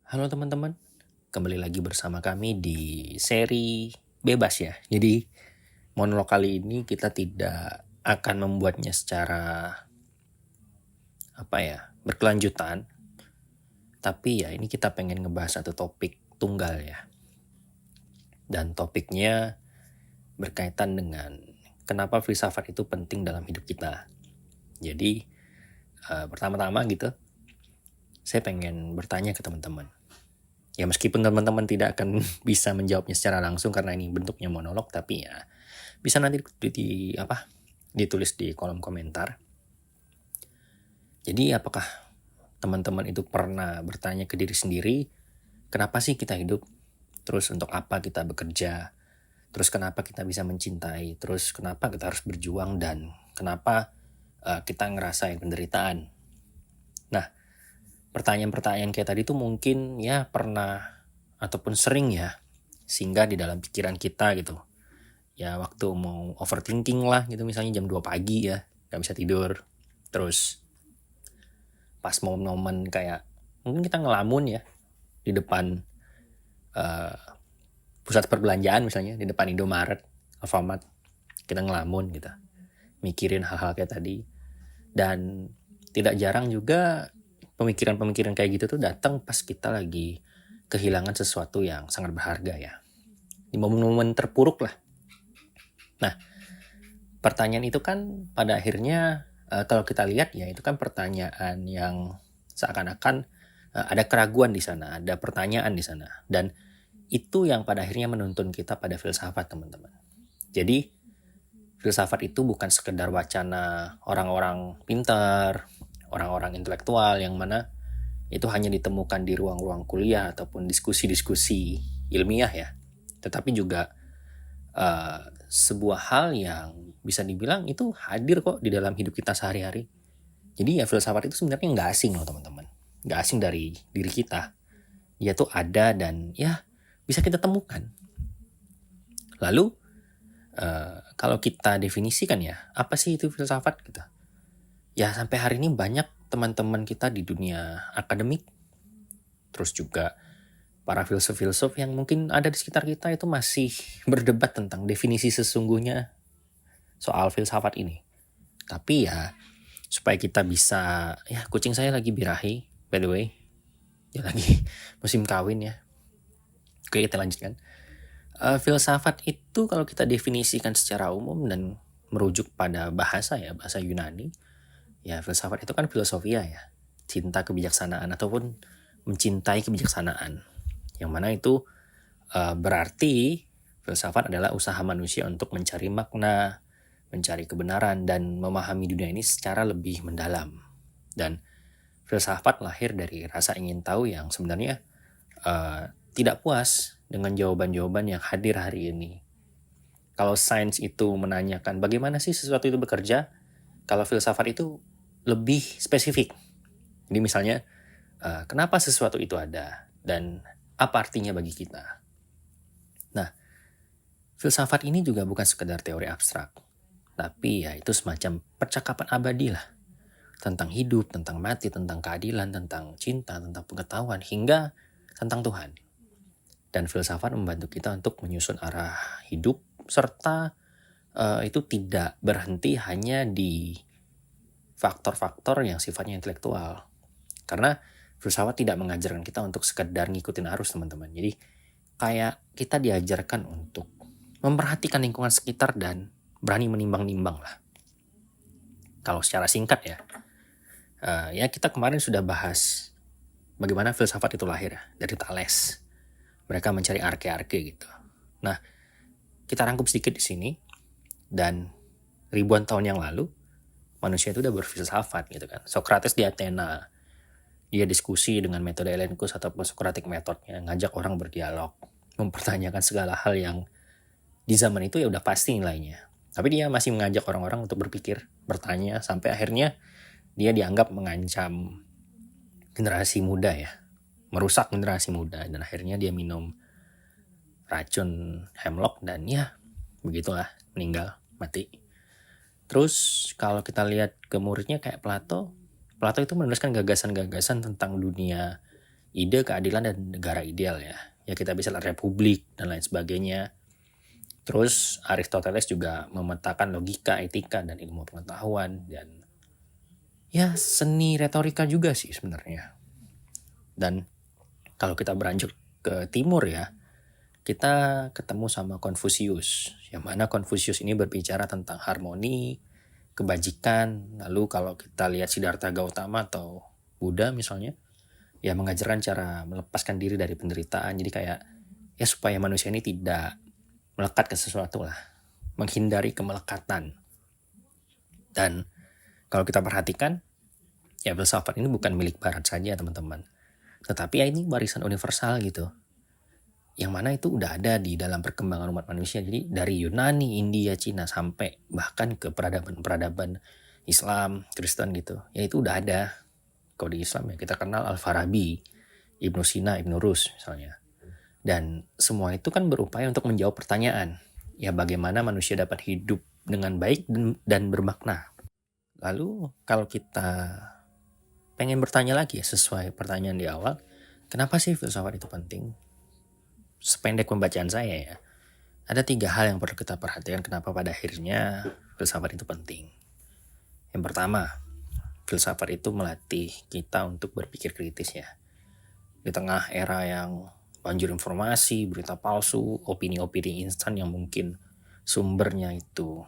Halo teman-teman, kembali lagi bersama kami di seri bebas ya. Jadi monolog kali ini kita tidak akan membuatnya secara berkelanjutan, tapi ya ini kita pengen ngebahas satu topik tunggal ya. Dan topiknya berkaitan dengan kenapa filsafat itu penting dalam hidup kita. Jadi pertama-tama gitu, saya pengen bertanya ke teman-teman. Ya meskipun teman-teman tidak akan bisa menjawabnya secara langsung karena ini bentuknya monolog, tapi ya bisa nanti ditulis di kolom komentar. Jadi apakah teman-teman itu pernah bertanya ke diri sendiri, kenapa sih kita hidup? Terus untuk apa kita bekerja? Terus kenapa kita bisa mencintai? Terus kenapa kita harus berjuang? Dan kenapa kita ngerasain penderitaan? Nah, pertanyaan-pertanyaan kayak tadi tuh mungkin ya pernah ataupun sering ya singgah di dalam pikiran kita gitu. Ya waktu mau overthinking lah gitu, misalnya jam 2 pagi ya, gak bisa tidur. Terus pas momen-momen kayak mungkin kita ngelamun ya di depan pusat perbelanjaan, misalnya di depan Indomaret, Alfamart, kita ngelamun gitu, mikirin hal-hal kayak tadi. Dan tidak jarang juga pemikiran-pemikiran kayak gitu tuh datang pas kita lagi kehilangan sesuatu yang sangat berharga ya, di momen-momen terpuruk lah. Nah, pertanyaan itu kan pada akhirnya kalau kita lihat ya itu kan pertanyaan yang seakan-akan ada keraguan di sana, ada pertanyaan di sana, dan itu yang pada akhirnya menuntun kita pada filsafat, teman-teman. Jadi filsafat itu bukan sekedar wacana orang-orang pintar, orang-orang intelektual yang mana itu hanya ditemukan di ruang-ruang kuliah ataupun diskusi-diskusi ilmiah ya, tetapi juga sebuah hal yang bisa dibilang itu hadir kok di dalam hidup kita sehari-hari. Jadi ya filsafat itu sebenarnya nggak asing loh teman-teman, nggak asing dari diri kita. Dia tuh ada dan ya bisa kita temukan. Lalu kalau kita definisikan ya, apa sih itu filsafat gitu? Ya sampai hari ini banyak teman-teman kita di dunia akademik, terus juga para filsuf-filsuf yang mungkin ada di sekitar kita itu masih berdebat tentang definisi sesungguhnya soal filsafat ini. Tapi ya supaya kita bisa, ya kucing saya lagi birahi by the way, dia lagi musim kawin ya. Oke, kita lanjutkan. Filsafat itu kalau kita definisikan secara umum dan merujuk pada bahasa ya, bahasa Yunani, ya filsafat itu kan filosofia ya, cinta kebijaksanaan ataupun mencintai kebijaksanaan, yang mana itu berarti filsafat adalah usaha manusia untuk mencari makna, mencari kebenaran, dan memahami dunia ini secara lebih mendalam. Dan filsafat lahir dari rasa ingin tahu yang sebenarnya tidak puas dengan jawaban-jawaban yang hadir hari ini. Kalau sains itu menanyakan bagaimana sih sesuatu itu bekerja, kalau filsafat itu lebih spesifik. Jadi misalnya, kenapa sesuatu itu ada dan apa artinya bagi kita. Nah, filsafat ini juga bukan sekedar teori abstrak, tapi ya itu semacam percakapan abadi lah. Tentang hidup, tentang mati, tentang keadilan, tentang cinta, tentang pengetahuan, hingga tentang Tuhan. Dan filsafat membantu kita untuk menyusun arah hidup, serta itu tidak berhenti hanya di faktor-faktor yang sifatnya intelektual. Karena filsafat tidak mengajarkan kita untuk sekedar ngikutin arus, teman-teman. Jadi kayak kita diajarkan untuk memperhatikan lingkungan sekitar dan berani menimbang-nimbang lah. Kalau secara singkat ya, ya kita kemarin sudah bahas bagaimana filsafat itu lahir dari Thales. Mereka mencari arke-arke gitu. Nah, kita rangkum sedikit di sini. Dan ribuan tahun yang lalu, manusia itu udah berfilsafat gitu kan. Socrates di Athena, dia diskusi dengan metode Elenchus ataupun Socratic methodnya, ngajak orang berdialog, mempertanyakan segala hal yang di zaman itu ya udah pasti nilainya. Tapi dia masih mengajak orang-orang untuk berpikir, bertanya, sampai akhirnya dia dianggap mengancam generasi muda ya, merusak generasi muda, dan akhirnya dia minum racun hemlock dan ya begitulah, meninggal, mati. Terus kalau kita lihat ke muridnya kayak Plato itu menuliskan gagasan-gagasan tentang dunia ide keadilan dan negara ideal ya. Ya kita bisa lihat republik dan lain sebagainya. Terus Aristoteles juga memetakan logika, etika, dan ilmu pengetahuan. Dan ya seni retorika juga sih sebenarnya. Dan kalau kita beranjak ke timur ya, kita ketemu sama Konfusius. Yang mana Konfusius ini berbicara tentang harmoni, kebajikan. Lalu kalau kita lihat Siddhartha Gautama atau Buddha misalnya, ya mengajarkan cara melepaskan diri dari penderitaan. Jadi kayak ya supaya manusia ini tidak melekat ke sesuatu lah, menghindari kemelekatan. Dan kalau kita perhatikan, ya filsafat ini bukan milik barat saja teman-teman, tetapi ya ini warisan universal gitu, yang mana itu udah ada di dalam perkembangan umat manusia. Jadi dari Yunani, India, Cina, sampai bahkan ke peradaban-peradaban Islam, Kristen gitu, ya itu udah ada. Kalau di Islam ya kita kenal Al-Farabi, Ibnu Sina, Ibnu Rus misalnya. Dan semua itu kan berupaya untuk menjawab pertanyaan, ya bagaimana manusia dapat hidup dengan baik dan bermakna. Lalu kalau kita pengen bertanya lagi ya, sesuai pertanyaan di awal, kenapa sih filsafat itu penting? Sependek pembacaan saya ya, ada 3 hal yang perlu kita perhatikan kenapa pada akhirnya filsafat itu penting. Yang pertama, filsafat itu melatih kita untuk berpikir kritis ya. Di tengah era yang banjir informasi, berita palsu, opini-opini instan yang mungkin sumbernya itu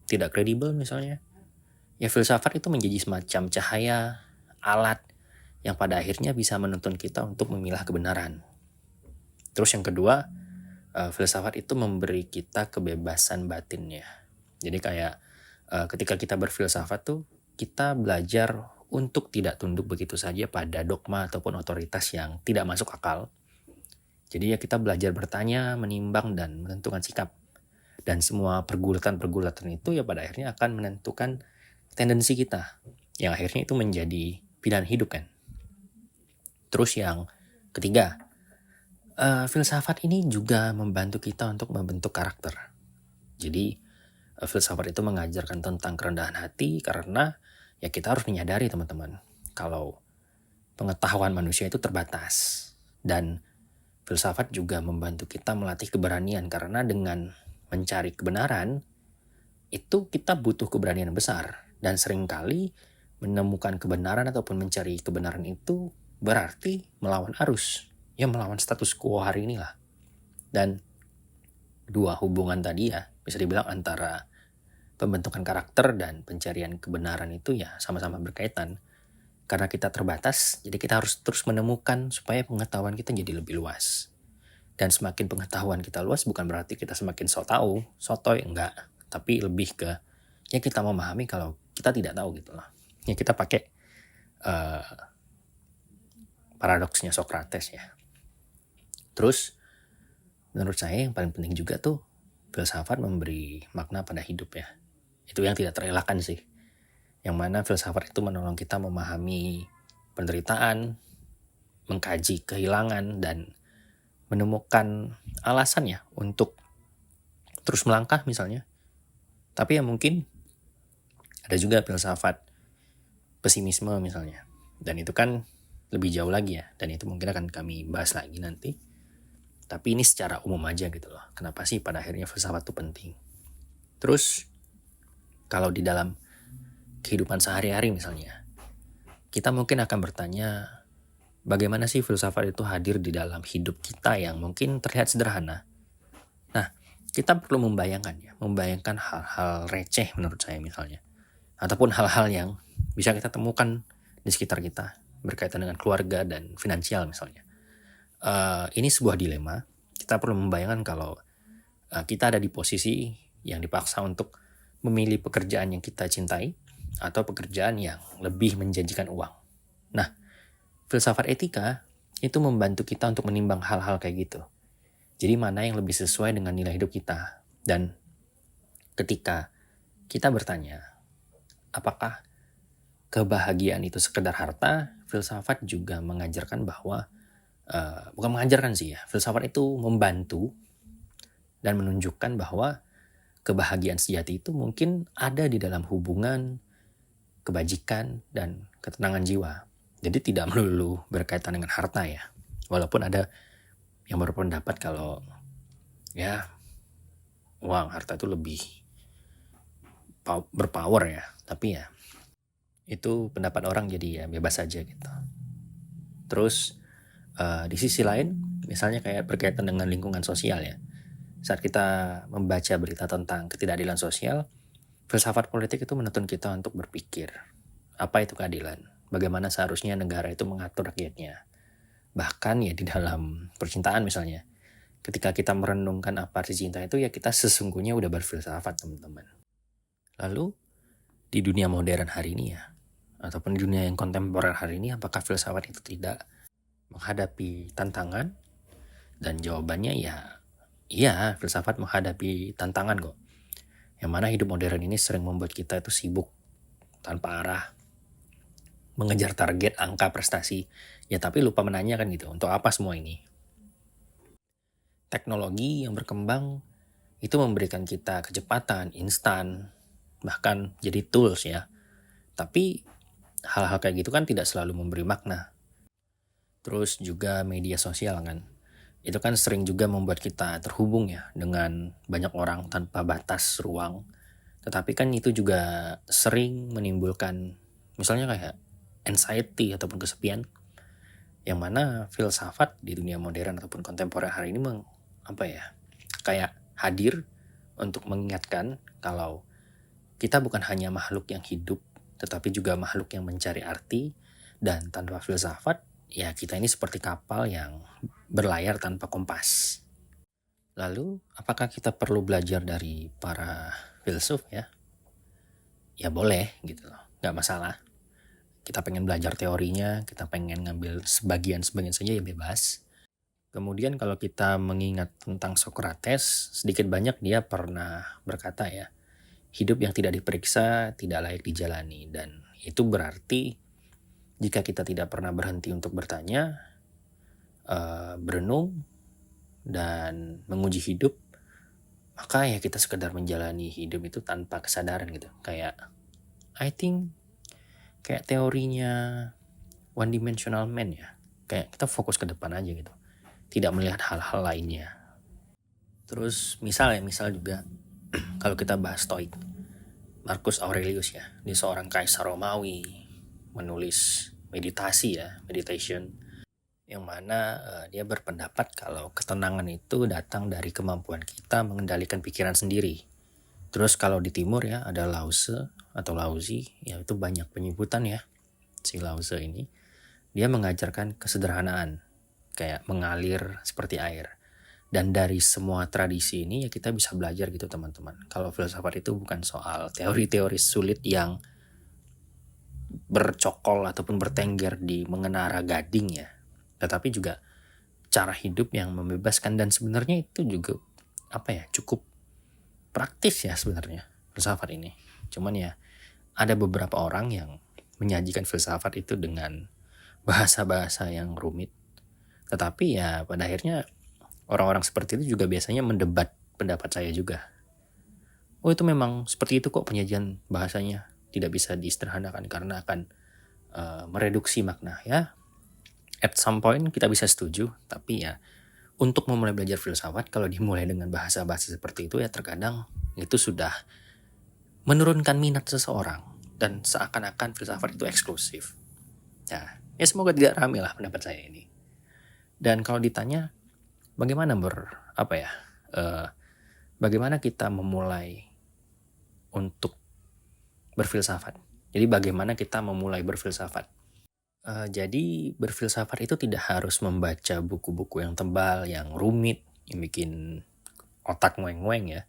tidak kredibel misalnya, ya filsafat itu menjadi semacam cahaya, alat yang pada akhirnya bisa menuntun kita untuk memilah kebenaran. Terus yang kedua, filsafat itu memberi kita kebebasan batinnya. Jadi kayak ketika kita berfilsafat tuh, kita belajar untuk tidak tunduk begitu saja pada dogma ataupun otoritas yang tidak masuk akal. Jadi ya kita belajar bertanya, menimbang, dan menentukan sikap. Dan semua pergulatan-pergulatan itu ya pada akhirnya akan menentukan tendensi kita. Yang akhirnya itu menjadi pilihan hidup kan. Terus yang ketiga, filsafat ini juga membantu kita untuk membentuk karakter. Jadi filsafat itu mengajarkan tentang kerendahan hati karena ya kita harus menyadari teman-teman kalau pengetahuan manusia itu terbatas. Dan filsafat juga membantu kita melatih keberanian karena dengan mencari kebenaran itu kita butuh keberanian besar. Dan seringkali menemukan kebenaran ataupun mencari kebenaran itu berarti melawan arus. Ya melawan status quo hari ini lah. Dan 2 hubungan tadi ya bisa dibilang antara pembentukan karakter dan pencarian kebenaran itu ya sama-sama berkaitan. Karena kita terbatas, jadi kita harus terus menemukan supaya pengetahuan kita jadi lebih luas. Dan semakin pengetahuan kita luas bukan berarti kita semakin sotoy enggak. Tapi lebih ke, ya kita memahami kalau kita tidak tahu gitu lah. Ya kita pakai paradoksnya Socrates ya. Terus, menurut saya yang paling penting juga tuh, filsafat memberi makna pada hidup ya. Itu yang tidak terelakkan sih. Yang mana filsafat itu menolong kita memahami penderitaan, mengkaji kehilangan, dan menemukan alasan ya untuk terus melangkah misalnya. Tapi ya mungkin ada juga filsafat pesimisme misalnya. Dan itu kan lebih jauh lagi ya. Dan itu mungkin akan kami bahas lagi nanti. Tapi ini secara umum aja gitu loh. Kenapa sih pada akhirnya filsafat itu penting. Terus kalau di dalam kehidupan sehari-hari misalnya, kita mungkin akan bertanya, bagaimana sih filsafat itu hadir di dalam hidup kita yang mungkin terlihat sederhana. Nah, kita perlu membayangkan hal-hal receh menurut saya misalnya. Ataupun hal-hal yang bisa kita temukan di sekitar kita, berkaitan dengan keluarga dan finansial misalnya. Ini sebuah dilema. Kita perlu membayangkan kalau kita ada di posisi yang dipaksa untuk memilih pekerjaan yang kita cintai, atau pekerjaan yang lebih menjanjikan uang. Nah, filsafat etika itu membantu kita untuk menimbang hal-hal kayak gitu. Jadi mana yang lebih sesuai dengan nilai hidup kita. Dan ketika kita bertanya, apakah kebahagiaan itu sekedar harta, filsafat juga mengajarkan bahwa, bukan mengajarkan sih ya, filsafat itu membantu dan menunjukkan bahwa kebahagiaan sejati itu mungkin ada di dalam hubungan, kebajikan, dan ketenangan jiwa. Jadi tidak melulu berkaitan dengan harta ya. Walaupun ada yang berpendapat kalau ya uang, harta itu lebih berpower ya. Tapi ya itu pendapat orang, jadi ya bebas aja gitu. Terus di sisi lain, misalnya kayak berkaitan dengan lingkungan sosial ya. Saat kita membaca berita tentang ketidakadilan sosial, filsafat politik itu menuntun kita untuk berpikir, apa itu keadilan? Bagaimana seharusnya negara itu mengatur rakyatnya? Bahkan ya di dalam percintaan misalnya, ketika kita merenungkan apa arti cinta itu, ya kita sesungguhnya udah berfilsafat, teman-teman. Lalu di dunia modern hari ini ya, ataupun di dunia yang kontemporer hari ini, apakah filsafat itu tidak menghadapi tantangan? Dan jawabannya ya iya, filsafat menghadapi tantangan kok. Yang mana hidup modern ini sering membuat kita itu sibuk tanpa arah, mengejar target, angka, prestasi. Ya tapi lupa menanyakan gitu, untuk apa semua ini? Teknologi yang berkembang itu memberikan kita kecepatan, instan, bahkan jadi tools ya. Tapi hal-hal kayak gitu kan tidak selalu memberi makna. Terus juga media sosial kan. Itu kan sering juga membuat kita terhubung ya dengan banyak orang tanpa batas ruang. Tetapi kan itu juga sering menimbulkan misalnya kayak anxiety ataupun kesepian. Yang mana filsafat di dunia modern ataupun kontemporer hari ini kayak hadir untuk mengingatkan kalau kita bukan hanya makhluk yang hidup, tetapi juga makhluk yang mencari arti. Dan tanpa filsafat, ya kita ini seperti kapal yang berlayar tanpa kompas. Lalu, apakah kita perlu belajar dari para filsuf ya? Ya boleh gitu loh, gak masalah. Kita pengen belajar teorinya, kita pengen ngambil sebagian-sebagian saja ya bebas. Kemudian kalau kita mengingat tentang Socrates, sedikit banyak dia pernah berkata ya, hidup yang tidak diperiksa tidak layak dijalani. Dan itu berarti jika kita tidak pernah berhenti untuk bertanya, berenung, dan menguji hidup, maka ya kita sekedar menjalani hidup itu tanpa kesadaran gitu. Kayak I think kayak teorinya one dimensional man ya. Kayak kita fokus ke depan aja gitu, tidak melihat hal-hal lainnya. Terus misal juga kalau kita bahas Stoik, Marcus Aurelius ya, dia seorang kaisar Romawi, menulis meditation, yang mana dia berpendapat kalau ketenangan itu datang dari kemampuan kita mengendalikan pikiran sendiri. Terus kalau di timur ya ada Lao Tzu atau Laozi, ya itu banyak penyebutan ya. Si Lao Tzu ini dia mengajarkan kesederhanaan, kayak mengalir seperti air. Dan dari semua tradisi ini ya kita bisa belajar gitu teman-teman. Kalau filsafat itu bukan soal teori-teori sulit yang bercokol ataupun bertengger di mengenara gading ya. Tetapi juga cara hidup yang membebaskan, dan sebenarnya itu juga cukup praktis ya sebenarnya filsafat ini. Cuman ya ada beberapa orang yang menyajikan filsafat itu dengan bahasa-bahasa yang rumit. Tetapi ya pada akhirnya orang-orang seperti itu juga biasanya mendebat pendapat saya juga. Oh itu memang seperti itu kok penyajian bahasanya, tidak bisa disederhanakan karena akan mereduksi makna ya. At some point kita bisa setuju, tapi ya untuk memulai belajar filsafat kalau dimulai dengan bahasa-bahasa seperti itu ya terkadang itu sudah menurunkan minat seseorang dan seakan-akan filsafat itu eksklusif. Ya semoga tidak ramai lah pendapat saya ini. Dan kalau ditanya bagaimana bagaimana kita memulai untuk berfilsafat? Jadi bagaimana kita memulai berfilsafat? Jadi berfilsafat itu tidak harus membaca buku-buku yang tebal, yang rumit, yang bikin otak ngueng-ngueng ya.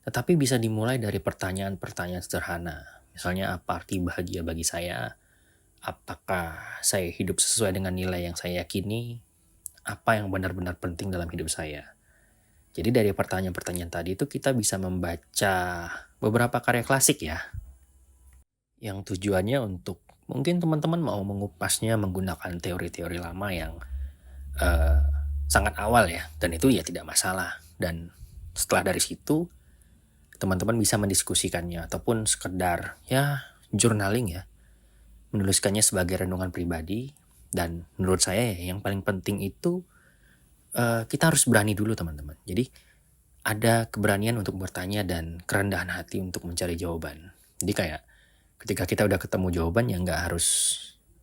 Tetapi bisa dimulai dari pertanyaan-pertanyaan sederhana. Misalnya apa arti bahagia bagi saya? Apakah saya hidup sesuai dengan nilai yang saya yakini? Apa yang benar-benar penting dalam hidup saya? Jadi dari pertanyaan-pertanyaan tadi itu kita bisa membaca beberapa karya klasik ya. Yang tujuannya untuk mungkin teman-teman mau mengupasnya menggunakan teori-teori lama yang sangat awal ya. Dan itu ya tidak masalah. Dan setelah dari situ teman-teman bisa mendiskusikannya ataupun sekedar ya journaling ya. menuliskannya sebagai renungan pribadi. Dan menurut saya yang paling penting itu kita harus berani dulu teman-teman. Jadi ada keberanian untuk bertanya dan kerendahan hati untuk mencari jawaban. Jadi kayak ketika kita udah ketemu jawaban yang nggak harus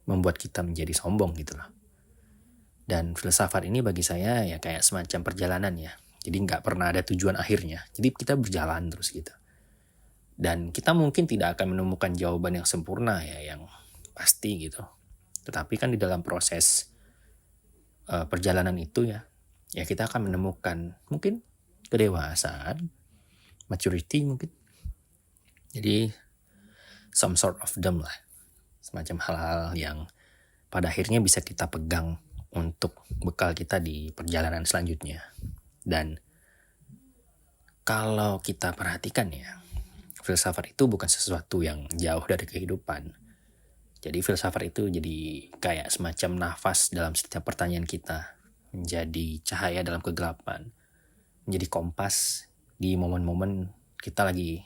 membuat kita menjadi sombong gitu loh. Dan filsafat ini bagi saya ya kayak semacam perjalanan ya. Jadi nggak pernah ada tujuan akhirnya. Jadi kita berjalan terus gitu. Dan kita mungkin tidak akan menemukan jawaban yang sempurna ya, yang pasti gitu. Tetapi kan di dalam proses perjalanan itu ya kita akan menemukan mungkin kedewasaan, maturity mungkin. Jadi some sort of them lah. Semacam hal-hal yang pada akhirnya bisa kita pegang untuk bekal kita di perjalanan selanjutnya. Dan kalau kita perhatikan ya, filsafat itu bukan sesuatu yang jauh dari kehidupan. Jadi filsafat itu jadi kayak semacam nafas dalam setiap pertanyaan kita. Menjadi cahaya dalam kegelapan. Menjadi kompas di momen-momen kita lagi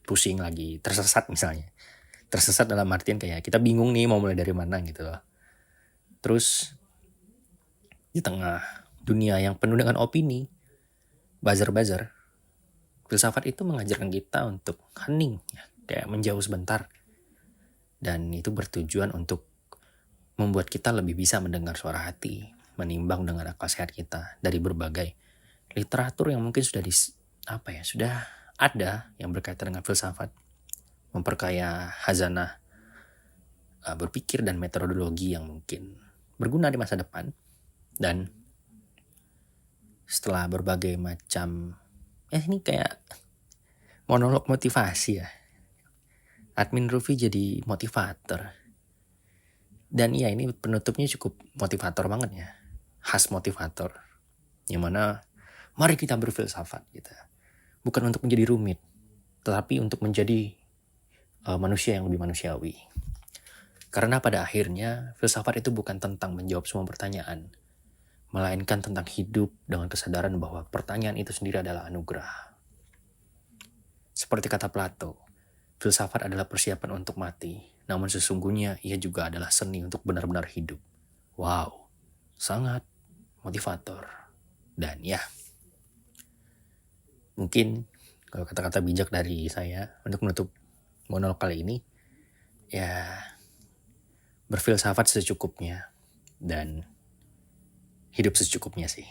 pusing, lagi tersesat misalnya. Tersesat dalam artian kayak kita bingung nih mau mulai dari mana gitu loh. Terus di tengah dunia yang penuh dengan opini, buzzer-buzzer, filsafat itu mengajarkan kita untuk hening, ya, kayak menjauh sebentar. Dan itu bertujuan untuk membuat kita lebih bisa mendengar suara hati, menimbang dengan akal sehat kita dari berbagai literatur yang mungkin sudah sudah ada yang berkaitan dengan filsafat, memperkaya hazanah berpikir dan metodologi yang mungkin berguna di masa depan. Dan setelah berbagai macam ini kayak monolog motivasi ya, Admin Rufi jadi motivator. Dan iya, ini penutupnya cukup motivator banget ya. Khas motivator. Yang mana mari kita berfilsafat gitu. Bukan untuk menjadi rumit, tetapi untuk menjadi manusia yang lebih manusiawi. Karena pada akhirnya filsafat itu bukan tentang menjawab semua pertanyaan, melainkan tentang hidup dengan kesadaran bahwa pertanyaan itu sendiri adalah anugerah. Seperti kata Plato, filsafat adalah persiapan untuk mati, namun sesungguhnya ia juga adalah seni untuk benar-benar hidup. Wow, sangat motivator. Dan ya, mungkin kalau kata-kata bijak dari saya untuk menutup monolog kali ini, ya berfilsafat secukupnya dan hidup secukupnya sih.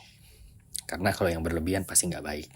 Karena kalau yang berlebihan pasti nggak baik.